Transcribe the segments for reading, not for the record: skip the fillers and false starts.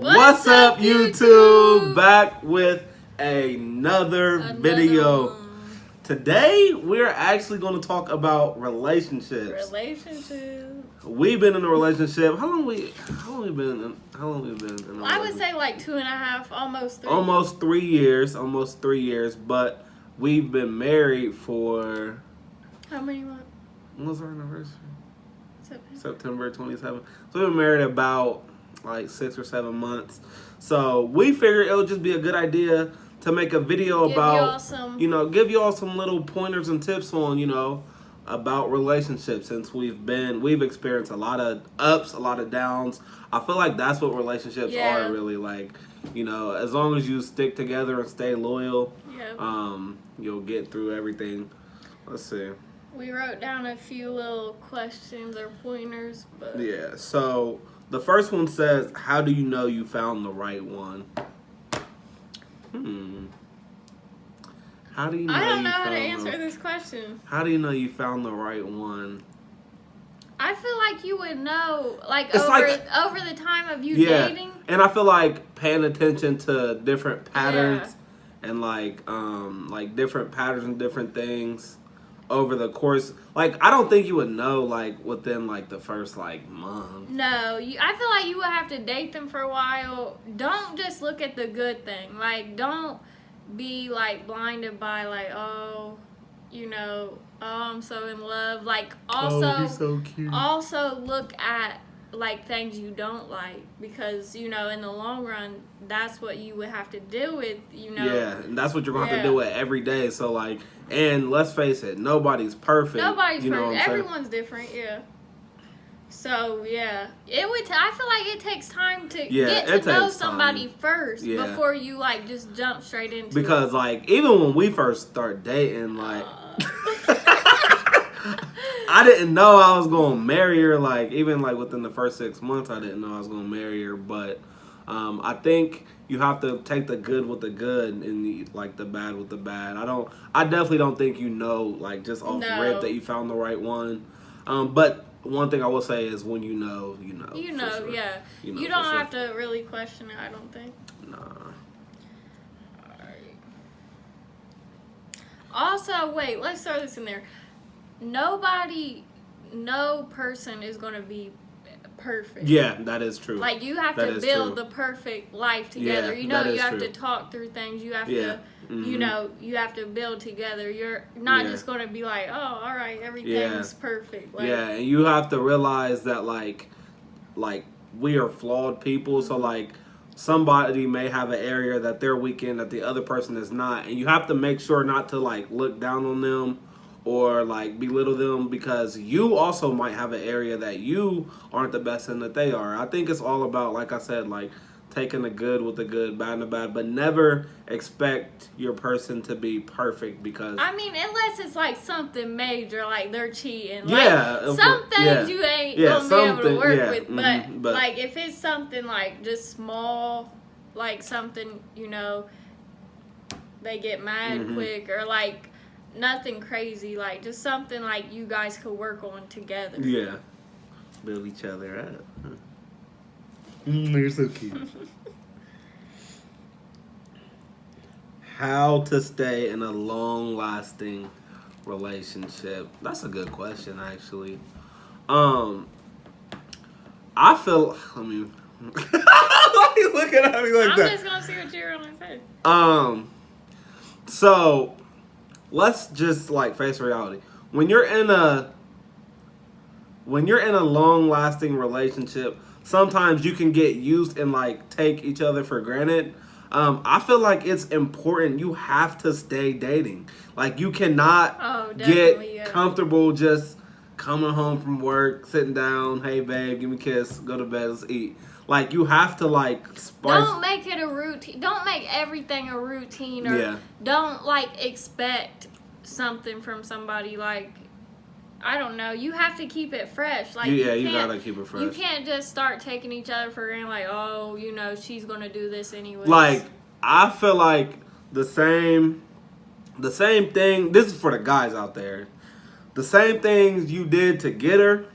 What's up, YouTube? Back with another video. One. Today, we're actually going to talk about relationships. We've been in a relationship. How long we been in a relationship? I would say like 2.5, almost 3. Almost 3 years. Almost 3 years. But we've been married for... How many months? When was our anniversary? September 27th. So we've been married about like 6 or 7 months. So we figured it would just be a good idea to make a video about, give y'all some little pointers and tips on, about relationships, since we've experienced a lot of ups, a lot of downs. I feel like that's what relationships are really like. As long as you stick together and stay loyal, you'll get through everything. Let's see. We wrote down a few little questions or pointers, but yeah. So the first one says, "How do you know you found the right one?" How do you know? I don't know how to answer this question. How do you know you found the right one? I feel like you would know, over the time of you dating. And I feel like paying attention to different patterns and like different patterns and different things over the course. Like, I don't think you would know like within like the first like month. No, I feel like you would have to date them for a while. Don't just look at the good thing. Like, don't be like blinded by like, oh, I'm so in love. Like, also, he's so cute. Also look at like things you don't like, because in the long run, that's what you would have to deal with. Yeah, and that's what you're gonna have to deal with every day. So like, and let's face it, nobody's perfect. Nobody's perfect. Everyone's different. Yeah. So yeah, I feel like it takes time to get to know somebody first before you like just jump straight into it. Because like, even when we first start dating, like I didn't know I was gonna marry her. Like, even like within the first 6 months, I didn't know I was gonna marry her. But I think you have to take the good with the good and the bad with the bad. I definitely don't think like just off rip that you found the right one. But one thing I will say is, when you know. You don't have to really question it, I don't think. Nah. Alright. Also, wait, let's throw this in there. No person is going to be perfect. Yeah, that is true. Like, you have to build the perfect life together. Yeah, you have to talk through things. You have to, you have to build together. You're not just going to be like, oh, all right, everything's perfect. Like, and you have to realize that, like we are flawed people. So, like, somebody may have an area that they're weak in that the other person is not. And you have to make sure not to, like, look down on them or like belittle them, because you also might have an area that you aren't the best in that they are. I think it's all about, like I said, like taking the good with the good, bad and the bad, but never expect your person to be perfect, because unless it's like something major, like they're cheating. Some things you ain't gonna be able to work with, but like if it's something like just small, like something they get mad quick, or like nothing crazy, like just something like you guys could work on together. Yeah. Build each other up. You're so cute. How to stay in a long-lasting relationship? That's a good question, actually. I feel. Why are you looking at me like that? I'm just gonna see what you're gonna say. So let's just like face reality. When you're in a long-lasting relationship, sometimes you can get used and like take each other for granted. I feel like it's important. You have to stay dating. Like, you cannot get comfortable just coming home from work, sitting down, hey babe, give me a kiss, go to bed, let's eat. Like, you have to like spice. Don't make it a routine. Don't make everything a routine, or don't like expect something from somebody. Like, I don't know. You have to keep it fresh. Like, you gotta keep it fresh. You can't just start taking each other for granted. Like, oh, she's gonna do this anyway. Like, I feel like the same thing. This is for the guys out there. The same things you did to get her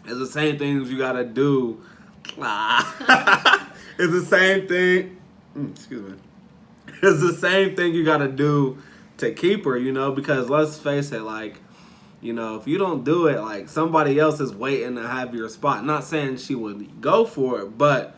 is the same things you gotta do It's the same thing. Excuse me. It's the same thing you gotta do to keep her, you know, because let's face it, like, you know, if you don't do it, like, somebody else is waiting to have your spot. Not saying she would go for it, but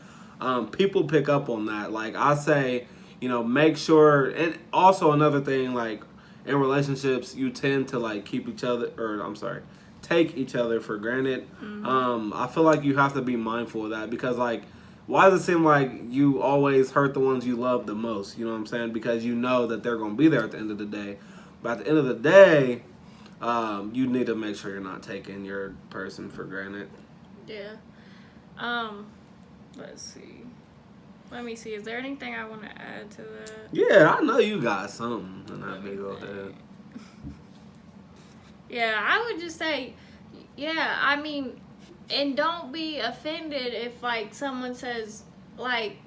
people pick up on that. Like, I say, you know, make sure, and also another thing, like, in relationships, you tend to, like, keep each other, or, I'm sorry, take each other for granted. I feel like you have to be mindful of that because, like, why does it seem like you always hurt the ones you love the most? You know what I'm saying? Because you know that they're going to be there at the end of the day. But at the end of the day, you need to make sure you're not taking your person for granted. Yeah. Let's see. Let me see. Is there anything I want to add to that? Yeah, I know you got something in that big old head. Yeah, I would just say, yeah, I mean, and don't be offended if, like, someone says, like,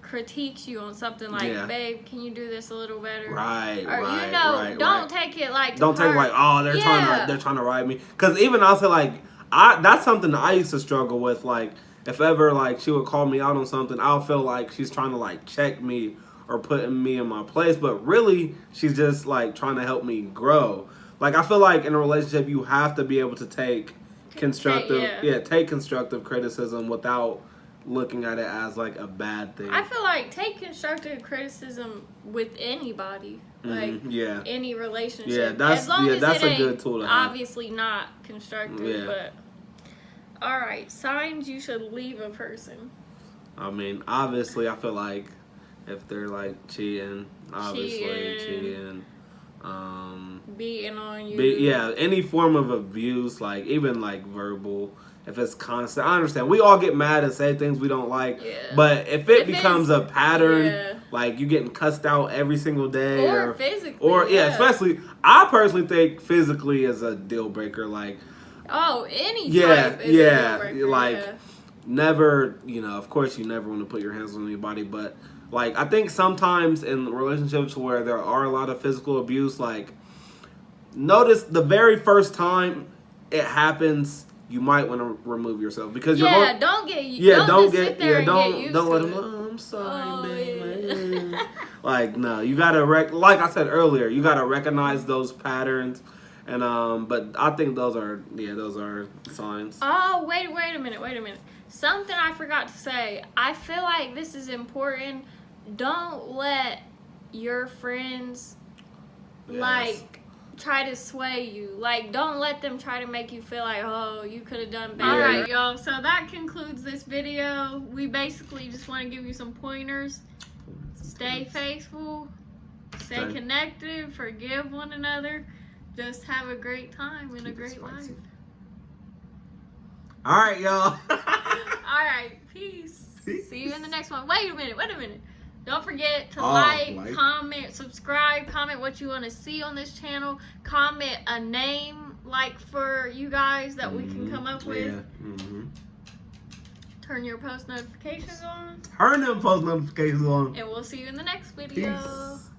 critiques you on something like, babe, can you do this a little better? Right, or, right, you know, right, don't take it like don't take it like, oh, they're trying to ride me. Because even I'll say, like, that's something that I used to struggle with. Like, if ever, like, she would call me out on something, I'll feel like she's trying to, like, check me or putting me in my place. But really, she's just, like, trying to help me grow. Like, I feel like in a relationship, you have to be able to take constructive criticism without looking at it as, like, a bad thing. I feel like take constructive criticism with anybody. Like, any relationship. Yeah, that's a good tool to have. Obviously not constructive, but... Alright, signs you should leave a person. I mean, obviously, I feel like if they're, like, cheating, cheating. Beating on you. Any form of abuse, like, even, like, verbal. If it's constant, I understand. We all get mad and say things we don't like. Yeah. But if it becomes a pattern, like, you getting cussed out every single day. Or physically. Especially, I personally think physically is a deal breaker. Like, any type is a deal breaker. Like, never, you know, of course you never want to put your hands on anybody, but, like, I think sometimes in relationships where there are a lot of physical abuse, like, notice the very first time it happens, you might want to remove yourself because you're don't let them. Oh, I'm sorry, baby. Like, no, you gotta like I said earlier, you gotta recognize those patterns, and but I think those are signs. Oh, wait a minute. Something I forgot to say. I feel like this is important. Don't let your friends try to sway you. Like, don't let them try to make you feel like, oh, you could have done better. Alright, y'all. So that concludes this video. We basically just want to give you some pointers. Stay faithful. Stay connected. Forgive one another. Just have a great time and a great life. Alright, y'all. Alright, peace. See you in the next one. Wait a minute. Don't forget to like, comment, subscribe, comment what you want to see on this channel. Comment a name, like, for you guys that we can come up with. Turn your post notifications on. Turn them post notifications on. And we'll see you in the next video. Peace.